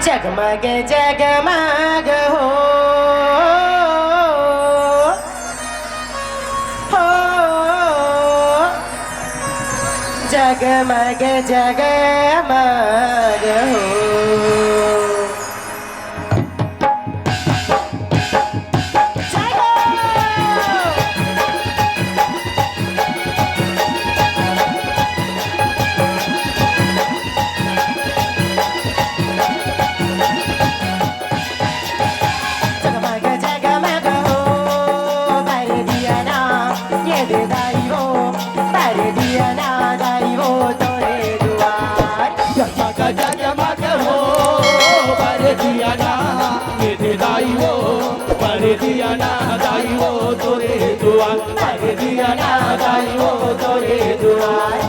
जगमग जगमग हो जगमग जगमग हो दिया ना दाई वो तोरे दुआर अरे दिया ना दाई वो तोरे दुआर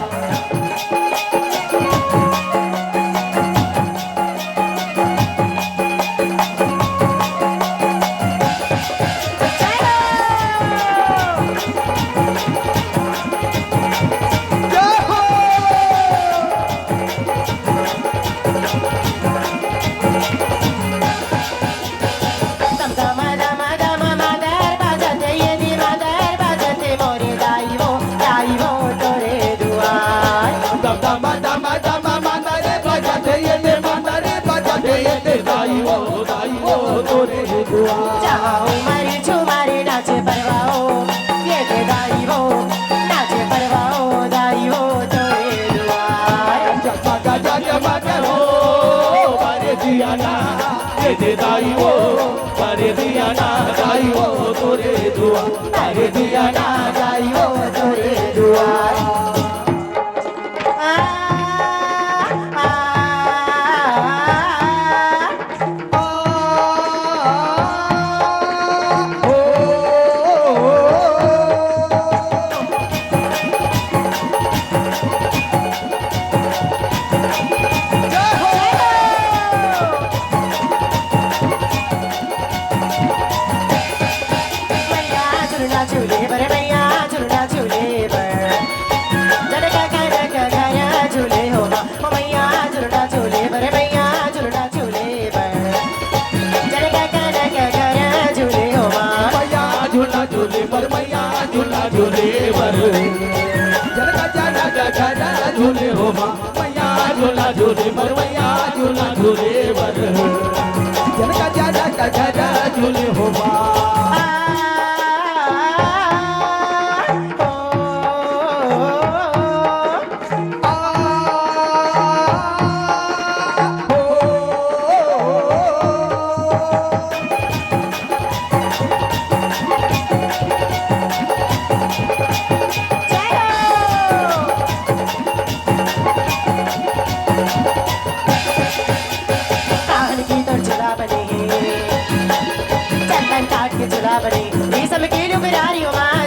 उमर झुमारे नाचे परवाओ ये दे दाई हो नाचे परवाओ दाई हो तोरे दुआर जगमग जगमग हो बारे दिया ना ये दे दाई हो बारे दिया ना दाई हो तोरे दुआर बारे दिया ना दाई हो तोरे दुआर झूले हो माँ मैया झूला झूले पर मैया झूला झूले बर जनका जाजा का जाजा झूले हो माँ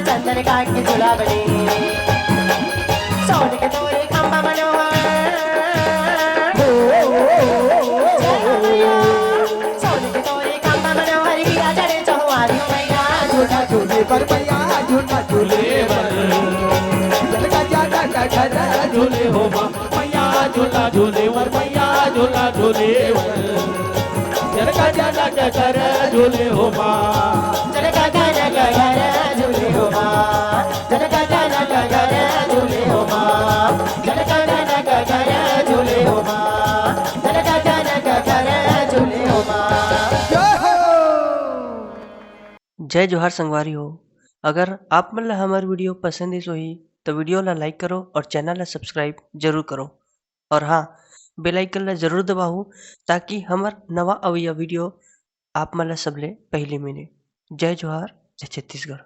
चंदन काट के झूला बने सोने के तोरे खंबा मनोहर सोने के तोरे खंबा मनोहर हीरा चढ़े चौहारी मैया झूला झूले पर मैया झूला झूले पर जनका जाजा का जाजा झूले हो माँ मैया झूला झूले पर मैया झूला झूले पर जनका जाजा का कर झूले हो माँ जनका जाजा का कर झूले हो माँ जनका जाजा का कर झूले हो माँ जनका जाजा का कर झूले हो माँ जनका जाजा का जय जोहार संगवारी हो। अगर आप मन ला हमर वीडियो पसंद इस होही तो वीडियो ला लाइक करो और चैनल ला सब्सक्राइब जरूर करो। और हाँ, बेल आइकन ला जरूर दबाओ ताकि हमर नवा अवइया वीडियो आप मन ला सबले पहले मिले। जय जोहार, जय छत्तीसगढ़।